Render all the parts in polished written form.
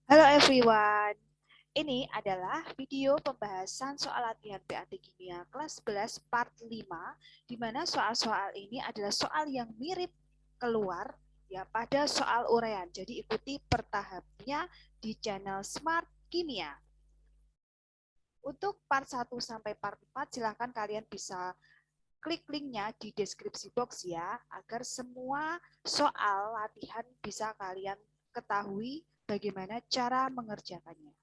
Halo everyone, ini adalah video pembahasan soal latihan PAT Kimia kelas 11 part 5, di mana soal-soal ini adalah soal yang mirip keluar ya pada soal urean. Jadi ikuti pertahapnya di channel Smart Kimia. Untuk part 1 sampai part 4 silahkan kalian bisa klik linknya di deskripsi box ya, agar semua soal latihan bisa kalian ketahui bagaimana cara mengerjakannya.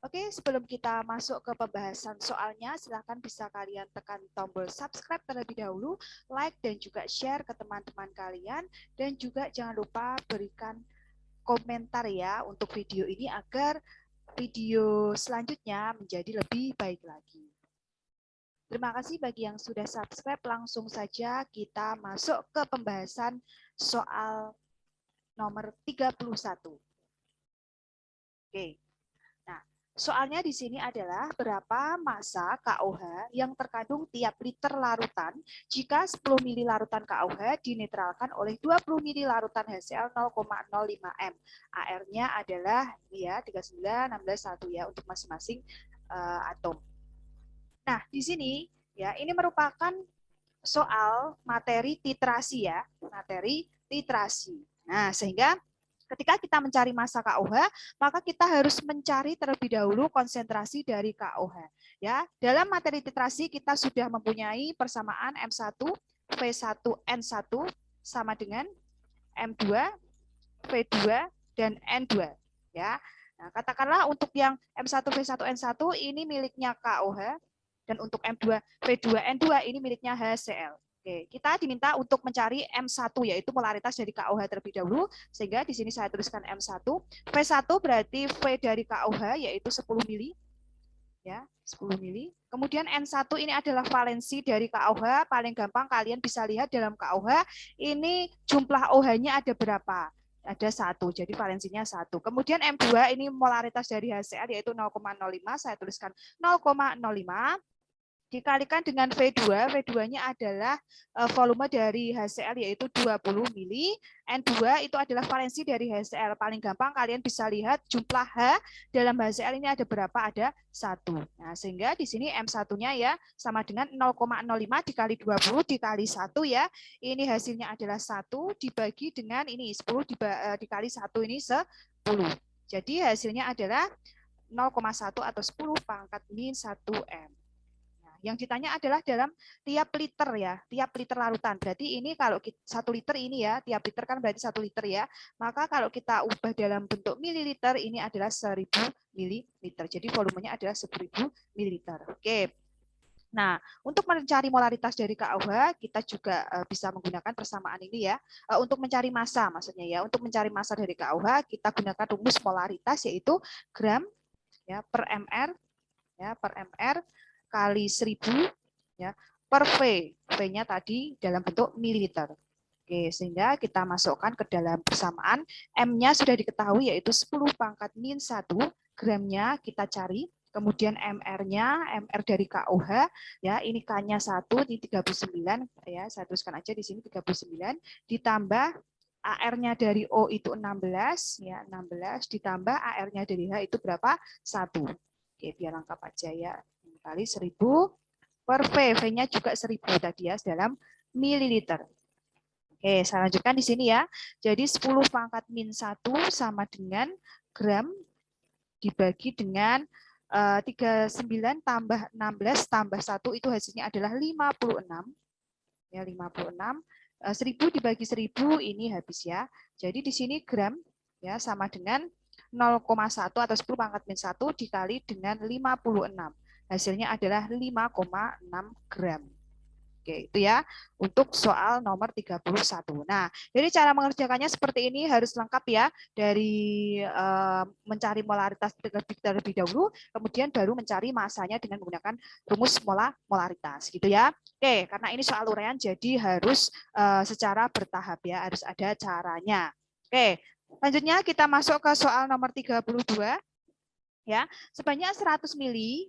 Oke, sebelum kita masuk ke pembahasan soalnya, silahkan bisa kalian tekan tombol subscribe terlebih dahulu, like dan juga share ke teman-teman kalian, dan juga jangan lupa berikan komentar ya untuk video ini agar video selanjutnya menjadi lebih baik lagi. Terima kasih bagi yang sudah subscribe. Langsung saja kita masuk ke pembahasan soal nomor 31. Oke. Nah, soalnya di sini adalah berapa massa KOH yang terkandung tiap liter larutan jika 10 ml larutan KOH dinetralkan oleh 20 ml larutan HCl 0,05 M. AR-nya adalah ya 39, 16, 1 ya untuk masing-masing atom. Nah, di sini ya ini merupakan soal materi titrasi ya, materi titrasi. Nah, sehingga ketika kita mencari massa KOH, maka kita harus mencari terlebih dahulu konsentrasi dari KOH. Ya, dalam materi titrasi kita sudah mempunyai persamaan M1 V1N1 sama dengan M2 V2 dan N2 ya. Nah, katakanlah untuk yang M1 V1N1 ini miliknya KOH, dan untuk M2 V2N2 ini miliknya HCl. Oke, kita diminta untuk mencari M1 yaitu polaritas dari KOH terlebih dahulu, sehingga di sini saya tuliskan M1. V1 berarti V dari KOH yaitu 10 mili ya, 10 mili. Kemudian N1 ini adalah valensi dari KOH, paling gampang kalian bisa lihat dalam KOH ini jumlah OH-nya ada berapa? Ada 1, jadi valensinya 1. Kemudian M2 ini molaritas dari HCl yaitu 0,05, saya tuliskan 0,05 dikalikan dengan V2, V2-nya adalah volume dari HCl yaitu 20 mili, N2 itu adalah valensi dari HCl. Paling gampang kalian bisa lihat jumlah H dalam HCl ini ada berapa? Ada 1. Nah, sehingga di sini M1-nya ya sama dengan 0,05 dikali 20 dikali 1 ya. Ini hasilnya adalah 1 dibagi dengan ini 10 dikali 1 ini 10. Jadi hasilnya adalah 0,1 atau 10 pangkat min 1 M. Yang ditanya adalah dalam tiap liter ya, tiap liter larutan. Berarti ini kalau 1 liter ini ya, tiap liter kan berarti 1 liter ya. Maka kalau kita ubah dalam bentuk mililiter ini adalah 1000 mililiter. Jadi volumenya adalah 1000 mililiter. Oke. Nah, untuk mencari molaritas dari KOH, kita juga bisa menggunakan persamaan ini ya. Untuk mencari massa maksudnya ya. Untuk mencari massa dari KOH, kita gunakan rumus molaritas yaitu gram ya per mr ya per mr kali 1000 ya per V. V-nya tadi dalam bentuk mililiter. Oke, sehingga kita masukkan ke dalam persamaan. M-nya sudah diketahui yaitu 10 pangkat min 1. Gramnya kita cari. Kemudian MR-nya, MR dari KOH, ya ini K-nya 1, ini 39, ya saya tuliskan aja di sini 39, ditambah AR-nya dari O itu 16, ya 16, ditambah AR-nya dari H itu berapa? 1. Oke, biar lengkap aja ya. Kali 1000 per V. V-nya juga 1000 tadi ya dalam mililiter. Oke, saya lanjutkan di sini ya. Jadi 10 pangkat min 1 sama dengan gram dibagi dengan 39 tambah 16 tambah 1 itu hasilnya adalah 56. Ya, 56. 1000 dibagi 1000 ini habis ya. Jadi di sini gram ya sama dengan 0,1 atau 10 pangkat min 1 dikali dengan 56. Hasilnya adalah 5,6 gram. Oke, itu ya untuk soal nomor 31. Nah, jadi cara mengerjakannya seperti ini harus lengkap ya. Dari mencari molaritas terlebih dahulu, kemudian baru mencari massanya dengan menggunakan rumus molaritas gitu ya. Oke, karena ini soal urean jadi harus secara bertahap ya, harus ada caranya. Oke, lanjutnya kita masuk ke soal nomor 32 ya. Sebanyak 100 mili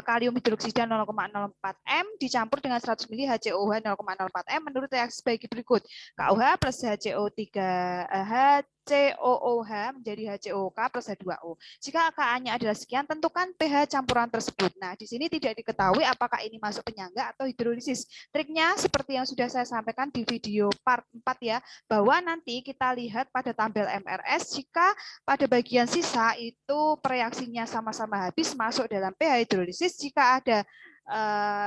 kalium hidroksida 0,04 M dicampur dengan 100 mili HCOH 0,04 M menurut reaksi sebagai berikut. KOH plus HCO3H COOH menjadi HCOOK plus H2O. Jika KA-nya adalah sekian, tentukan pH campuran tersebut. Nah, di sini tidak diketahui apakah ini masuk penyangga atau hidrolisis. Triknya seperti yang sudah saya sampaikan di video part 4 ya, bahwa nanti kita lihat pada tabel MRS jika pada bagian sisa itu reaksinya sama-sama habis masuk dalam pH hidrolisis. Jika ada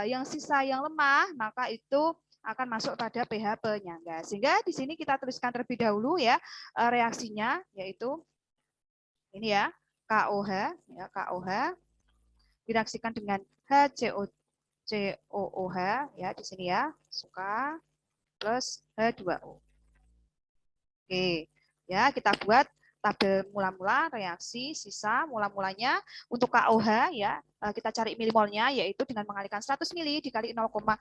yang sisa yang lemah, maka itu akan masuk pada pH penyangga. Sehingga di sini kita tuliskan terlebih dahulu ya reaksinya, yaitu ini ya, KOH direaksikan dengan HCOOH ya di sini ya, suka plus H2O. Oke, ya kita buat tabel mula-mula reaksi sisa mula-mulanya untuk KOH ya, kita cari milimolnya yaitu dengan mengalihkan 100 mili dikali 0,04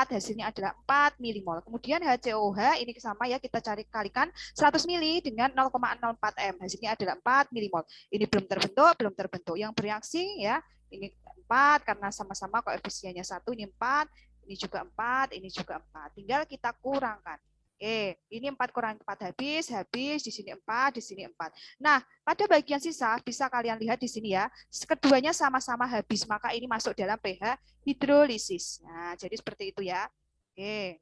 hasilnya adalah 4 milimol. Kemudian HCOH ini sama ya, kita cari kalikan 100 mili dengan 0,04 M hasilnya adalah 4 milimol. Ini belum terbentuk. Yang bereaksi ya ini 4 karena sama-sama koefisiennya 1, ini 4, ini juga 4, ini juga 4. Tinggal kita kurangkan. Oke, ini 4 kurang 4 habis, di sini 4, di sini 4. Nah, pada bagian sisa bisa kalian lihat di sini ya, keduanya sama-sama habis, maka ini masuk dalam pH hidrolisis. Nah, jadi seperti itu ya. Oke.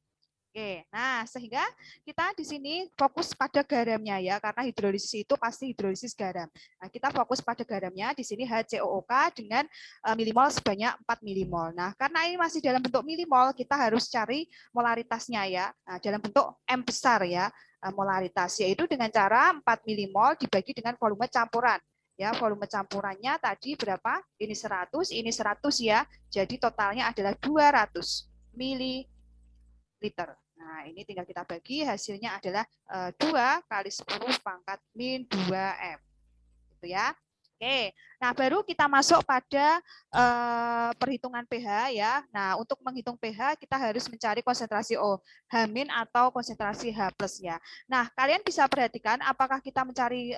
Oke, nah sehingga kita di sini fokus pada garamnya ya, karena hidrolisis itu pasti hidrolisis garam. Nah, kita fokus pada garamnya di sini HCOOK dengan milimol sebanyak 4 milimol. Nah, karena ini masih dalam bentuk milimol, kita harus cari molaritasnya ya. Nah, dalam bentuk M besar ya, molaritas yaitu dengan cara 4 milimol dibagi dengan volume campuran. Ya, volume campurannya tadi berapa? Ini 100, ini 100 ya. Jadi totalnya adalah 200 mililiter. Nah, ini tinggal kita bagi, hasilnya adalah 2 kali 10 pangkat min 2M. Gitu ya. Oke, nah baru kita masuk pada perhitungan pH ya. Nah, untuk menghitung pH kita harus mencari konsentrasi OH- atau konsentrasi H+ ya. Nah, kalian bisa perhatikan apakah kita mencari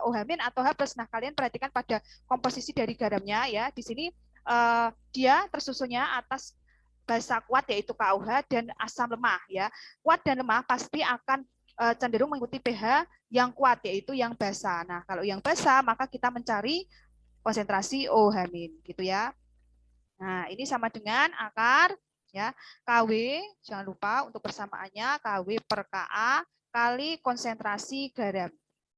OH- atau H+. Nah, kalian perhatikan pada komposisi dari garamnya ya. Di sini dia tersusunnya atas basa kuat yaitu KOH dan asam lemah ya. Kuat dan lemah pasti akan cenderung mengikuti pH yang kuat yaitu yang basa. Nah, kalau yang basa maka kita mencari konsentrasi OH- gitu ya. Nah, ini sama dengan akar ya KW, jangan lupa untuk persamaannya KW per KA kali konsentrasi garam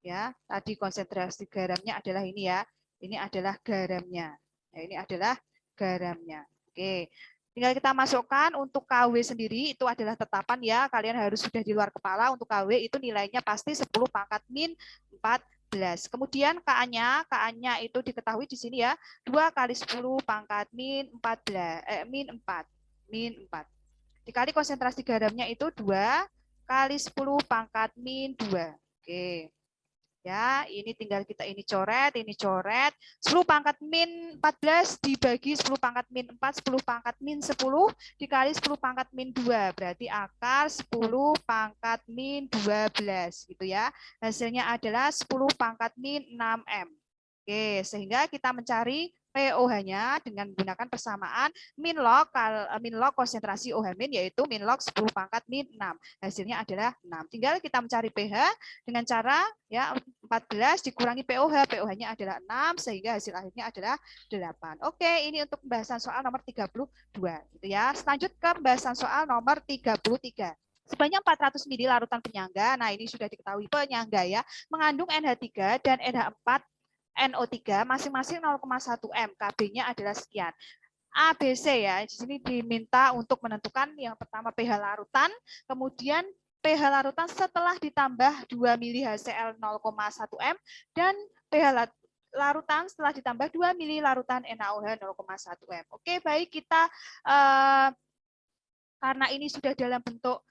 ya. Tadi konsentrasi garamnya adalah ini ya. Ini adalah garamnya. Ya, ini adalah garamnya. Oke. Tinggal kita masukkan untuk KW sendiri itu adalah tetapan ya. Kalian harus sudah di luar kepala untuk KW itu nilainya pasti 10 pangkat min 14. Kemudian KA-nya itu diketahui di sini ya. 2 kali 10 pangkat min 14 min 4. Dikali konsentrasi garamnya itu 2 kali 10 pangkat min 2. Oke. Ya, ini tinggal kita ini coret. 10 pangkat min 14 dibagi 10 pangkat min 4, 10 pangkat min 10 dikali 10 pangkat min 2. Berarti akar 10 pangkat min 12 gitu ya. Hasilnya adalah 10 pangkat min 6M. Oke, sehingga kita mencari POH-nya dengan menggunakan persamaan min log konsentrasi OH- yaitu min log 10 pangkat min 6. Hasilnya adalah 6. Tinggal kita mencari pH dengan cara ya 14 dikurangi POH. POH-nya adalah 6 sehingga hasil akhirnya adalah 8. Oke, ini untuk pembahasan soal nomor 32 gitu ya. Selanjut ke pembahasan soal nomor 33. Sebanyak 400 ml larutan penyangga. Nah, ini sudah diketahui penyangga ya, mengandung NH3 dan NH4 NO3 masing-masing 0,1 M. KB-nya adalah sekian. ABC ya, di sini diminta untuk menentukan yang pertama pH larutan, kemudian pH larutan setelah ditambah 2 mili HCl 0,1 M dan pH larutan setelah ditambah 2 mili larutan NaOH 0,1 M. Oke, baik, kita karena ini sudah dalam bentuk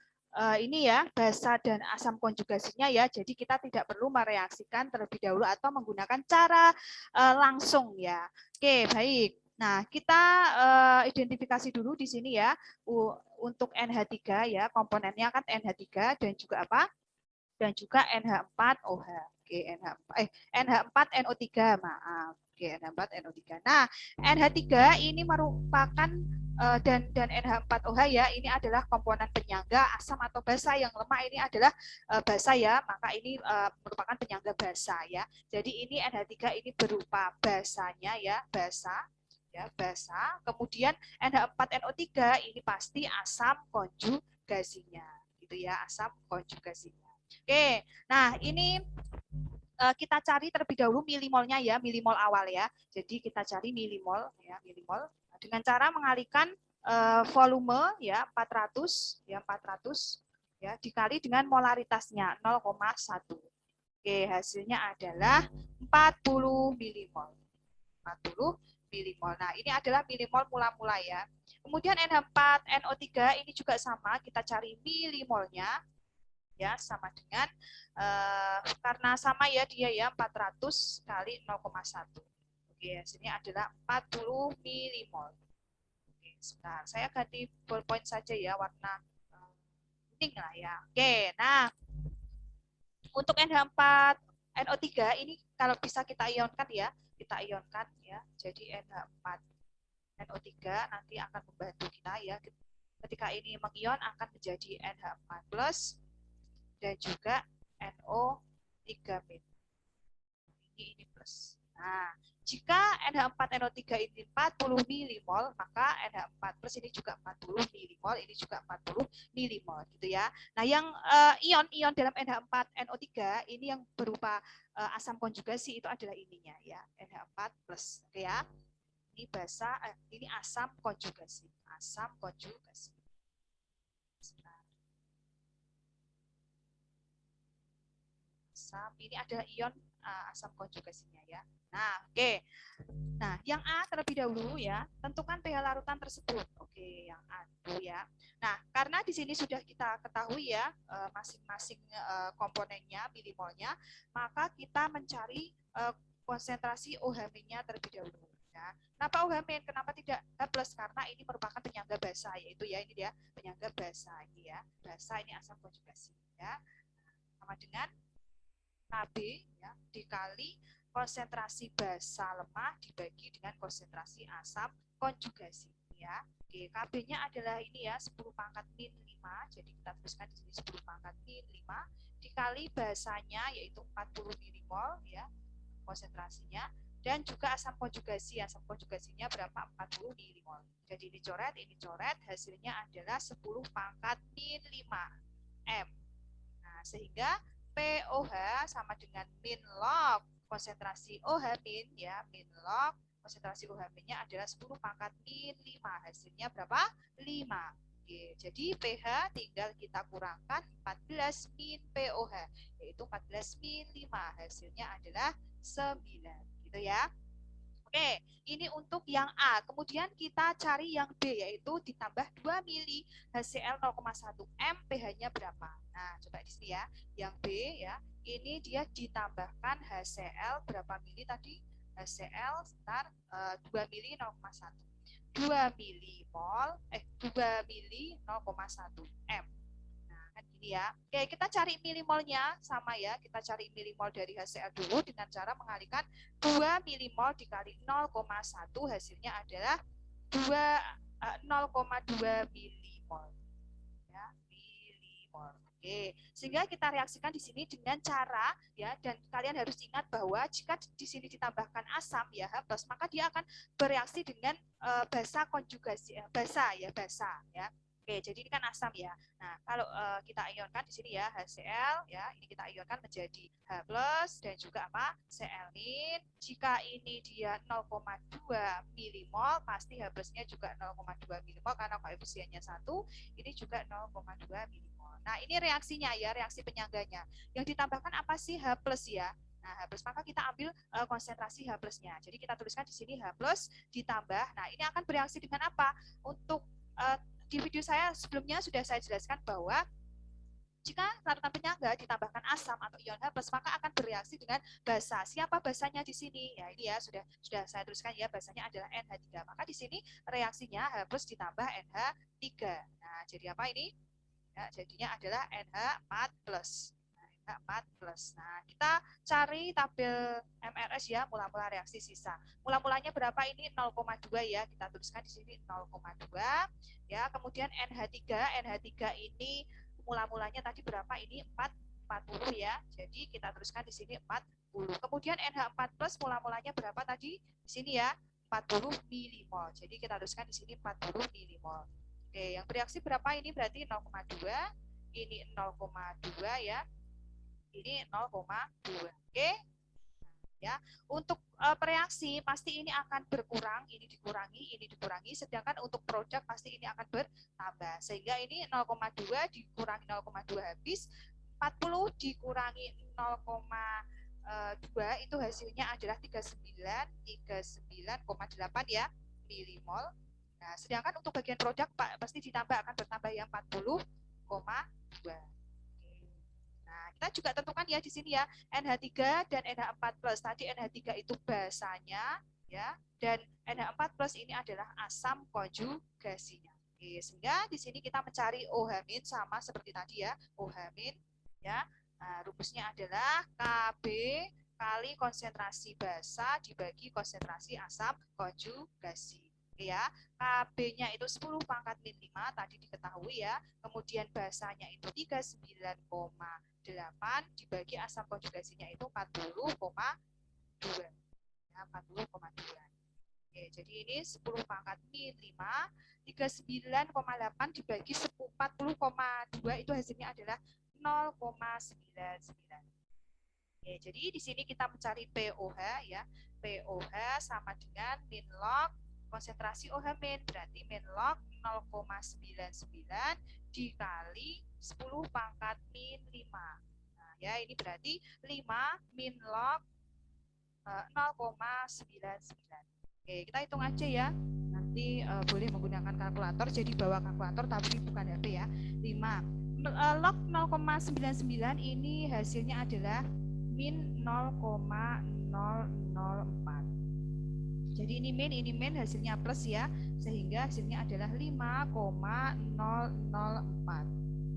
ini ya, basa dan asam konjugasinya ya, jadi kita tidak perlu mereaksikan terlebih dahulu atau menggunakan cara langsung ya. Oke, baik. Nah, kita identifikasi dulu di sini ya, untuk NH3 ya, komponennya kan NH3 dan juga apa? Dan juga NH4OH. Oke, NH4NO3, maaf. Oke, NH4NO3. Nah, NH3 ini merupakan dan NH4OH ya, ini adalah komponen penyangga asam atau basa. Yang lemah ini adalah basa ya, maka ini merupakan penyangga basa ya. Jadi ini NH3 ini berupa basanya ya, basa ya, basa. Kemudian NH4NO3 ini pasti asam konjugasinya gitu ya, asam konjugasinya. Oke, nah ini kita cari terlebih dahulu milimolnya ya, milimol awal ya. Jadi kita cari milimol ya, milimol dengan cara mengalihkan volume ya 400 ya 400 ya dikali dengan molaritasnya 0,1. Oke, hasilnya adalah 40 milimol. 40 milimol. Nah, ini adalah milimol mula-mula ya. Kemudian NH4NO3 ini juga sama, kita cari milimolnya ya, sama dengan karena sama ya dia ya 400 kali 0,1. Oke, hasilnya adalah 40 milimol. Oke, sebentar. Saya ganti ballpoint saja ya, warna kuning lah ya. Oke, nah untuk NH4NO3 ini kalau bisa kita ionkan ya, kita ionkan ya. Jadi NH4NO3 nanti akan membantu kita ya. Ketika ini mengion akan menjadi NH4 plus dan juga NO3 min. Ini plus. Nah, jika NH4NO3 ini 40 milimol, maka NH4 plus ini juga 40 milimol, ini juga 40 milimol gitu ya. Nah, yang ion-ion dalam NH4NO3 ini yang berupa asam konjugasi itu adalah ininya ya, NH4 plus. Oke ya. Ini basa, ini asam konjugasi. Asam konjugasi. Ini adalah ion asam konjugasinya ya. Nah, oke. Nah, yang A terlebih dahulu ya, tentukan pH larutan tersebut. Oke, yang A dulu ya. Nah, karena di sini sudah kita ketahui ya masing-masing komponennya, milimolnya, maka kita mencari konsentrasi OH-nya terlebih dahulu. Ya. Kenapa OH-? Kenapa tidak H+? Karena ini merupakan penyangga basa, yaitu ya ini dia penyangga basa ini ya. Basa ini asam konjugasi ya. Sama dengan Kb ya, dikali konsentrasi basa lemah dibagi dengan konsentrasi asam konjugasi ya. Oke, Kb-nya adalah ini ya 10 pangkat min 5. Jadi kita tuliskan di sini 10 pangkat min 5 dikali basanya yaitu 40 milimol ya konsentrasinya, dan juga asam konjugasi. Asam konjugasinya berapa? 40 milimol. Jadi ini coret, hasilnya adalah 10 pangkat min 5 M. Nah, sehingga POH sama dengan min log konsentrasi OH min ya, min log konsentrasi OH minnya adalah 10 pangkat min 5. Hasilnya berapa? 5. Oke, jadi pH tinggal kita kurangkan 14 min POH, yaitu 14 min 5. Hasilnya adalah 9. Gitu ya. Oke, ini untuk yang A. Kemudian kita cari yang B, yaitu ditambah 2 mili HCl 0,1 M, pH-nya berapa? Nah, coba di sini ya. Yang B ya, ini dia ditambahkan HCl berapa mili tadi? HCl sekitar 2 mili 0,1. 2 milimol, 2 mili 0,1 M. Gini ya. Oke, kita cari milimolnya sama ya. Kita cari milimol dari HCl dulu dengan cara mengalihkan 2 milimol dikali 0,1, hasilnya adalah 0,2 milimol. Ya, milimol. Oke, sehingga kita reaksikan di sini dengan cara ya, dan kalian harus ingat bahwa jika di sini ditambahkan asam ya H+, maka dia akan bereaksi dengan basa konjugasi, basa ya. Oke, jadi ini kan asam ya. Nah, kalau kita ionkan di sini ya HCl ya, ini kita ionkan menjadi H+ dan juga apa? Cl-. Jika ini dia 0,2 milimol, pasti H+-nya juga 0,2 milimol karena koefisiennya 1. Ini juga 0,2 milimol. Nah, ini reaksinya ya, reaksi penyangganya. Yang ditambahkan apa sih? H+ ya. Nah, H+, maka kita ambil konsentrasi H+-nya. Jadi kita tuliskan di sini H+ ditambah. Nah, ini akan bereaksi dengan apa? Untuk di video saya sebelumnya sudah saya jelaskan bahwa jika larutan penyangga ditambahkan asam atau ion H+, maka akan bereaksi dengan basa. Siapa basanya di sini? Ya, ini ya sudah saya tuliskan ya, basanya adalah NH3. Maka di sini reaksinya H+ ditambah NH3. Nah, jadi apa ini? Ya, jadinya adalah NH4+. Nah, NH4+. Nah, kita cari tabel MRS ya, mula-mula reaksi sisa. Mula-mulanya berapa ini? 0,2 ya. Kita tuliskan di sini 0,2 ya. Kemudian NH3 ini mula-mulanya tadi berapa? Ini 40 ya. Jadi kita tuliskan di sini 40. Kemudian NH4 plus mula-mulanya berapa tadi? Di sini ya, 40 milimol. Jadi kita tuliskan di sini 40 milimol. Oke, yang bereaksi berapa ini? Berarti 0,2. Ini 0,2 ya. Ini 0,2. Oke. Ya, untuk pereaksi pasti ini akan berkurang, ini dikurangi, sedangkan untuk produk pasti ini akan bertambah. Sehingga ini 0,2 dikurangi 0,2 habis, 40 dikurangi 0,2 itu hasilnya adalah 39,8 ya milimol. Nah, sedangkan untuk bagian produk Pak pasti ditambah, akan bertambah yang 40,2. Nah, kita juga tentukan ya di sini ya NH3 dan NH4 plus. Tadi NH3 itu basanya ya, dan NH4 plus ini adalah asam konjugasinya. Oke, sehingga di sini kita mencari OH- sama seperti tadi ya, OH- ya. Nah, rumusnya adalah Kb kali konsentrasi basa dibagi konsentrasi asam konjugasi. Ya, Kb-nya itu 10 pangkat min 5 tadi diketahui ya. Kemudian basanya itu 39,8 dibagi asam konjugasinya itu 40,2. Ya, 40,2. Oke, jadi ini 10 pangkat min 5, 39,8 dibagi 40,2 itu hasilnya adalah 0,99. Oke, jadi di sini kita mencari POH ya. POH sama dengan min log konsentrasi OH min, berarti min log 0,99 dikali 10 pangkat min 5. Nah, ya ini berarti 5 min log 0,99. Oke, kita hitung aja ya. Nanti boleh menggunakan kalkulator, jadi bawa kalkulator tapi bukan HP ya. 5 log 0,99 ini hasilnya adalah min 0,004. Jadi ini min hasilnya plus ya, sehingga hasilnya adalah 5,004.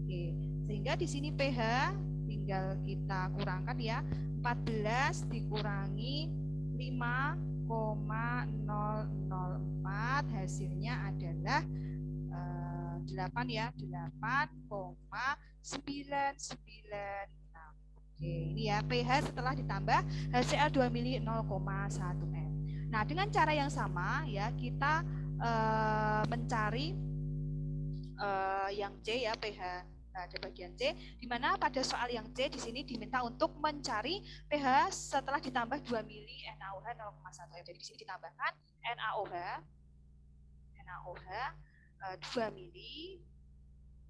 Oke, sehingga di sini pH tinggal kita kurangkan ya, 14 dikurangi 5,004 hasilnya adalah 8 ya, 8,996. Oke, ini ya pH setelah ditambah HCl2 mili 0,1 m. Nah, dengan cara yang sama ya kita mencari yang C ya pH. Nah, ada bagian C di mana pada soal yang C di sini diminta untuk mencari pH setelah ditambah 2 mili NaOH 0,1 m. Jadi di sini ditambahkan NaOH 2 mili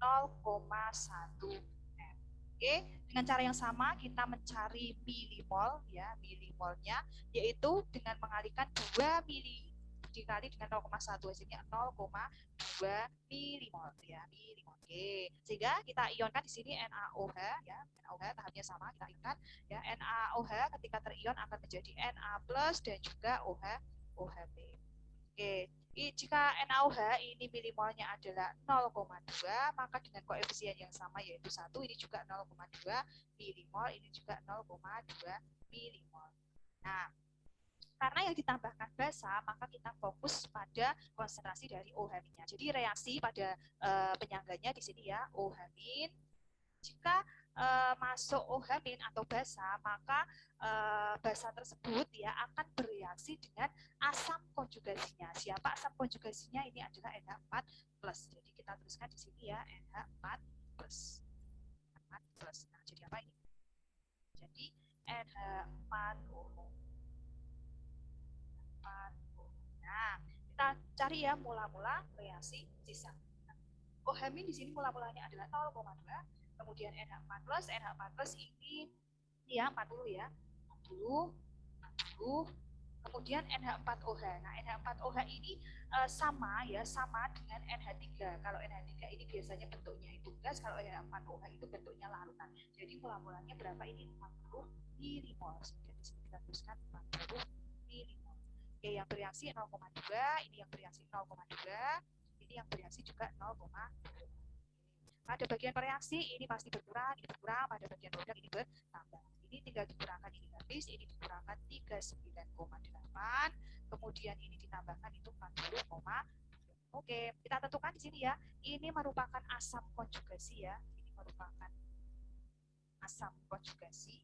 0,1 m. Oke, dengan cara yang sama kita mencari milimol ya, milimolnya yaitu dengan mengalihkan 2 mili dikali dengan 0,1 hasilnya 0,2 milimol ya, milimol. Oke, sehingga kita ionkan di sini NaOH ya, NaOH tahapnya sama kita ionkan ya, NaOH ketika terion akan menjadi Na+ dan juga OH+. Oke, jika NaOH ini milimolnya adalah 0,2, maka dengan koefisien yang sama yaitu 1, ini juga 0,2 milimol, ini juga 0,2 milimol. Nah, karena yang ditambahkan basa, maka kita fokus pada konsentrasi dari OH-nya. Jadi reaksi pada penyangganya di sini ya, OH-. Jika masuk OH- atau basa, maka basa tersebut ya akan bereaksi dengan asam konjugasinya. Siapa asam konjugasinya? Ini adalah NH4+. Jadi kita tuliskan di sini ya NH4+. Nah, jadi apa ini? Jadi NH4OH. Nah, kita cari ya mula-mula reaksi sisa. OH- di sini mula-mulanya adalah 0,2. Kemudian NH4+ ini ya 40 ya, 40. Kemudian NH4OH. Nah, NH4OH ini sama ya, sama dengan NH3. Kalau NH3 ini biasanya bentuknya itu gas, kalau NH4OH itu bentuknya larutan. Jadi mula-mulanya berapa ini? 40 milimol. Jadi di sini kita tuliskan 40 milimol. Oke, yang bereaksi 0,2, ini yang bereaksi 0,2, ini yang bereaksi juga 0,2. Pada bagian reaksi ini pasti berkurang, ini berkurang, pada bagian produk ini bertambah. ini tinggal dikurangkan ini habis, ini dikurangkan 39,8, kemudian ini ditambahkan itu 40,2. Oke, kita tentukan di sini ya. Ini merupakan asam konjugasi ya. Ini merupakan asam konjugasi.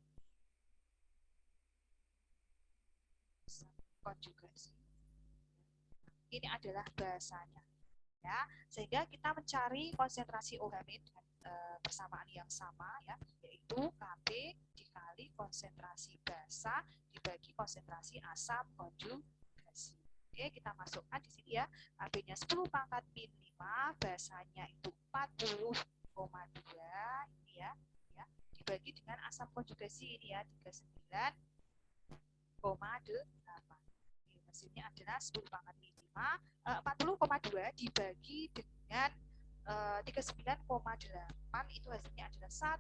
Asam konjugasi. Ini adalah basanya. Ya, sehingga kita mencari konsentrasi OH- dengan persamaan yang sama ya, yaitu Kp dikali konsentrasi basa dibagi konsentrasi asam konjugasi. Oke, kita masukkan di sini ya. Kp-nya 10 pangkat min 5, basanya itu 40,2 ini ya, dibagi dengan asam konjugasi ini ya 39,8. Hasilnya adalah 10 pangkat min 5, 40,2 dibagi dengan 39,8 itu hasilnya adalah 1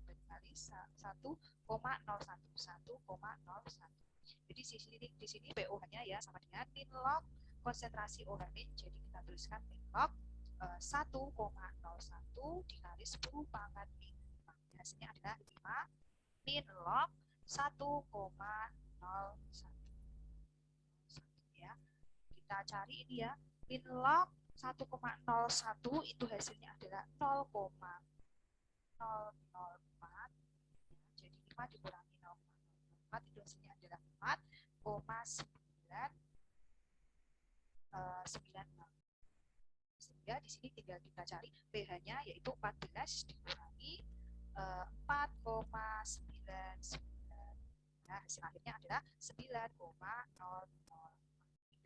dikali 1,01. Jadi di sini pOH-nya ya sama dengan min log konsentrasi OH min. Jadi kita tuliskan min log 1,01 dikali 10 pangkat min 5. Hasilnya adalah 5 min log 1,01. Kita cari ini ya, min log 1,01 itu hasilnya adalah 0,004. Jadi 5 dikurangi 0,04 itu hasilnya adalah 4,96. Sehingga di sini tinggal kita cari pH-nya yaitu 14 dikurangi 4,99. Nah, hasil akhirnya adalah 9,00.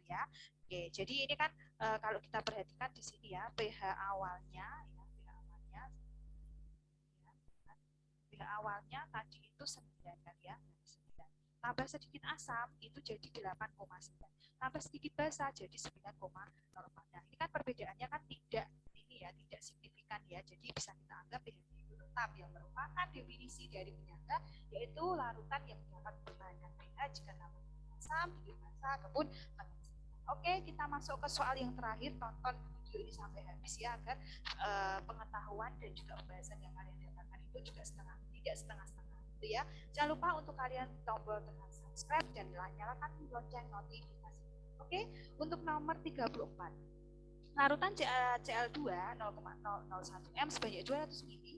Ya. Oke, jadi ini kan kalau kita perhatikan di sini ya, pH awalnya tadi itu 9 kan ya, 9. Tambah sedikit asam itu jadi 8,9. Tambah sedikit basa jadi 9,04. Nah, ini kan perbedaannya kan tidak signifikan ya. Jadi bisa kita anggap pH itu tetap yang merupakan definisi dari penyangga yaitu larutan yang dapat berbahan pH jika namanya asam, basa ataupun. Oke, kita masuk ke soal yang terakhir. Tonton video ini sampai habis ya agar pengetahuan dan juga pembahasan yang kalian dapatkan itu juga tidak setengah-setengah gitu ya. Jangan lupa untuk kalian tombol tekan subscribe dan nyalakan lonceng notifikasi. Oke, untuk nomor 34. Larutan Cl2 0,001 m sebanyak 200 ml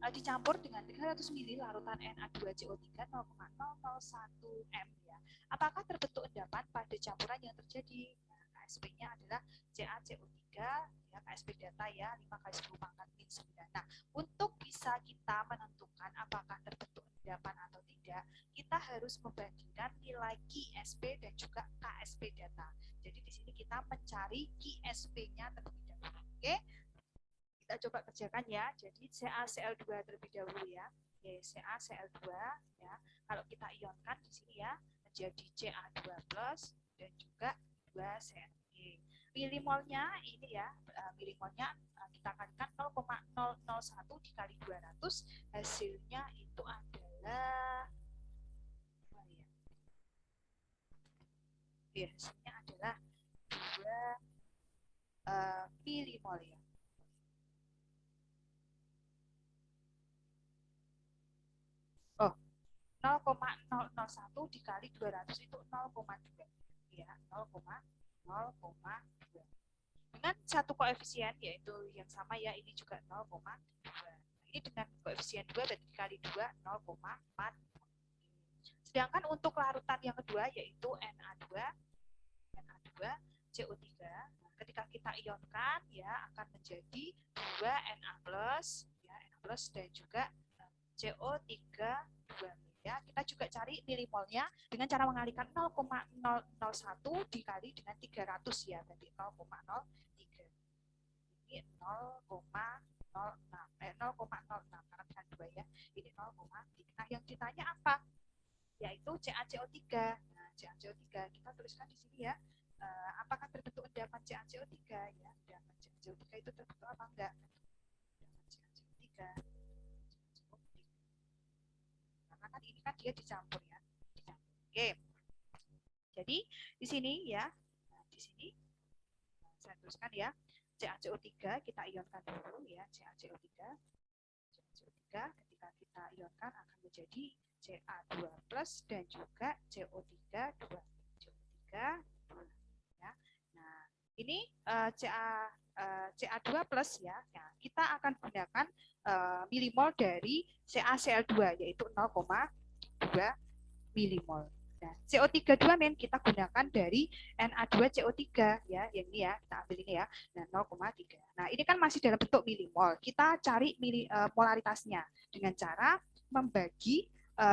dicampur dengan 300 ml larutan Na2CO3 0,001 m ya. Apakah terbentuk endapan pada campuran yang terjadi? Nah, KSP-nya adalah CaCO3 ya, KSP data ya 5 kali 10 pangkat min 9. Nah, untuk bisa kita menentukan apakah terbentuk endapan atau tidak, kita harus membandingkan nilai KSP dan juga KSP data. Jadi di sini kita mencari KSP-nya terlebih dahulu. Oke? Kita coba kerjakan ya. Jadi CaCl2 terlebih dahulu ya. Oke, CaCl2 ya. Kalau kita ionkan di sini ya menjadi Ca2+ dan juga 2Cl. Milimolnya ini ya, milimolnya kita kalikan 0,001 dikali 200, hasilnya itu adalah hasilnya adalah 2 milimol ya. Oh, 0,001 dikali 200 itu 0,2 ya, 0,2 dengan satu koefisien yaitu yang sama ya, ini juga 0,2. Ini dengan koefisien 2 berarti dikali 2 0,4. Sedangkan untuk larutan yang kedua yaitu Na2CO3, ketika kita ionkan ya akan menjadi 2Na+ ya, Na+ dan juga CO3 2 ya. Kita juga cari milimolnya dengan cara mengalihkan 0,001 dikali dengan 300 ya, berarti 0,03. Ini 0,06 karena dengan 2 ya. Ini 0,3. Nah, yang ditanya apa? Yaitu CaCO3. Nah, CaCO3 kita tuliskan di sini ya. Apakah terbentuk endapan CaCO3 ya? Endapan CaCO3 itu terbentuk apa enggak? Endapan CaCO3. Karena kan ini kan dia dicampur ya. Oke. Jadi di sini ya. Nah, di sini saya tuliskan ya. CaCO3 kita ionkan dulu ya, CaCO3. CaCO3 ketika jika kita ionkan akan menjadi Ca2+ dan juga CO3 2. CO3 2 ya. Nah, ini Ca2+ ya. Nah, kita akan gunakan milimol dari CaCl2 yaitu 0,2 milimol. Nah, CO3 2 kita gunakan dari Na2CO3 ya, yang ini ya, kita ambil ini ya, nah 0,3. Nah, ini kan masih dalam bentuk milimol. Kita cari molaritasnya dengan cara membagi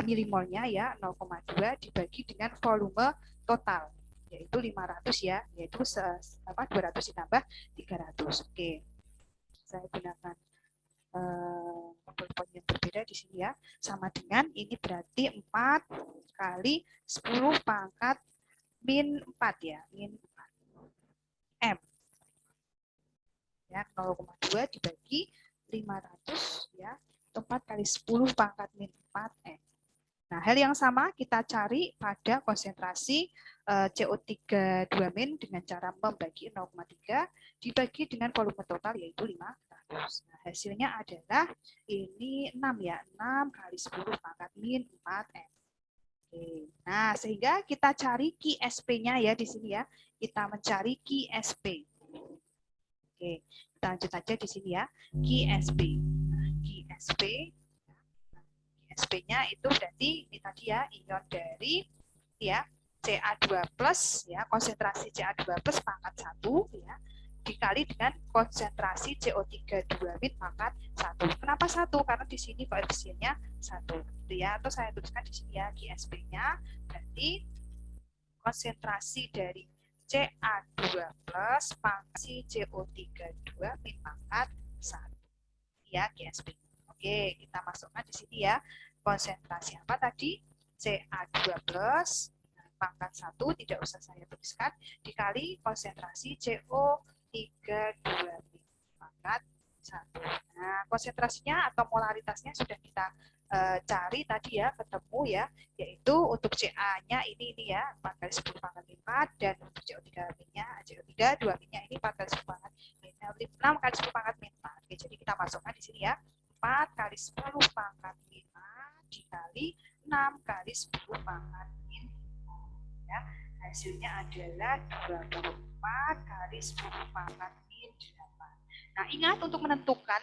milimolnya ya 0,2 dibagi dengan volume total yaitu 500 ya, yaitu 200 ditambah 300. Oke. Saya gunakan poin yang berbeda di sini ya, sama dengan ini berarti 4 kali 10 pangkat min 4 ya, min 4 M ya, 0,2 dibagi 500 ya, 4 kali 10 pangkat min 4 M. Nah, hal yang sama kita cari pada konsentrasi CO3 2- dengan cara membagi 0,3 dibagi dengan volume total yaitu 500. Nah, hasilnya adalah ini 6 ya, 6 kali 10 pangkat min 4M. Oke. Nah, sehingga kita cari QSP-nya ya di sini ya. Kita mencari QSP. Oke, kita lanjut aja di sini ya. QSP. Nah, QSP SP-nya itu berarti ini tadi ya, ion dari ya Ca2+ ya, konsentrasi Ca2+ pangkat 1 ya, dikali dengan konsentrasi CO3 2- pangkat 1. Kenapa 1? Karena di sini koefisiennya 1 gitu ya. Atau saya tuliskan di sini ya, QSP-nya berarti konsentrasi dari Ca2+ pangkat CO3 2- pangkat 1 ya, QSP. Oke, kita masukkan di sini ya. Konsentrasi apa tadi? Ca2+ pangkat 1, tidak usah saya tuliskan, dikali konsentrasi CO3 2 pangkat 1. Nah, konsentrasinya atau molaritasnya sudah kita cari tadi ya, ketemu ya, yaitu untuk Ca-nya ini ya, 4 kali 10 pangkat 4, dan untuk CO3-nya, CO3 2-nya ini 4 kali 10 pangkat 6 kali 10 pangkat 4. Oke, jadi kita masukkan di sini ya, 4 kali 10 pangkat 5 dikali 6 kali 10 pangkat 5 ya. Hasilnya adalah 24 kali 10 pangkat 8. Nah, ingat untuk menentukan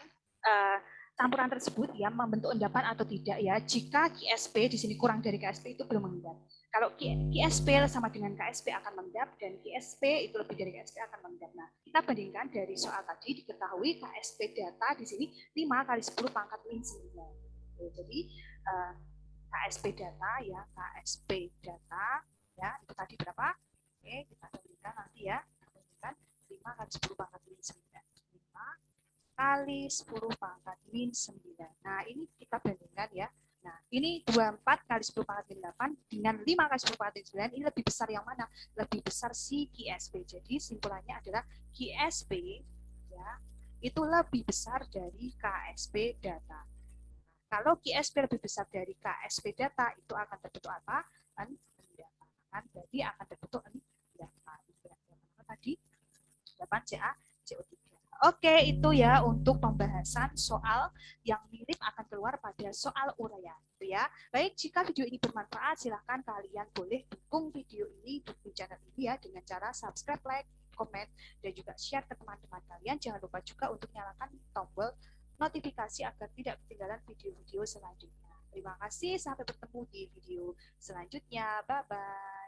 campuran tersebut ya membentuk endapan atau tidak ya. Jika QSP di sini kurang dari KSP itu belum mengendap. Kalau QSP sama dengan KSP akan mengendap dan QSP itu lebih dari KSP akan mengendap. Nah, kita bandingkan dari soal tadi diketahui KSP data di sini 5 kali 10 pangkat min 9. Jadi KSP data ya, KSP data ya, itu tadi berapa? Oke, kita bandingkan nanti ya. Kita bandingkan 5 kali 10 pangkat min 9. 5 kali 10 pangkat min 9. Nah, ini kita bandingkan ya. Nah, ini 24 kali 10 pangkat min 8 dengan 5 kali 10 pangkat min 9, ini lebih besar yang mana? Lebih besar si QSP. Jadi simpulannya adalah QSP ya, itu lebih besar dari KSP data. Kalau QSP lebih besar dari KSP data, itu akan terbentuk apa? Endapan. Jadi akan terbentuk endapan. Tadi endapan CO3. Oke, itu ya untuk pembahasan soal yang mirip akan keluar pada soal uraian, gitu ya. Baik, jika video ini bermanfaat, silahkan kalian boleh dukung video ini, dukung channel ini ya dengan cara subscribe, like, komen, dan juga share ke teman-teman kalian. Jangan lupa juga untuk nyalakan tombol notifikasi agar tidak ketinggalan video-video selanjutnya. Terima kasih, sampai bertemu di video selanjutnya. Bye-bye.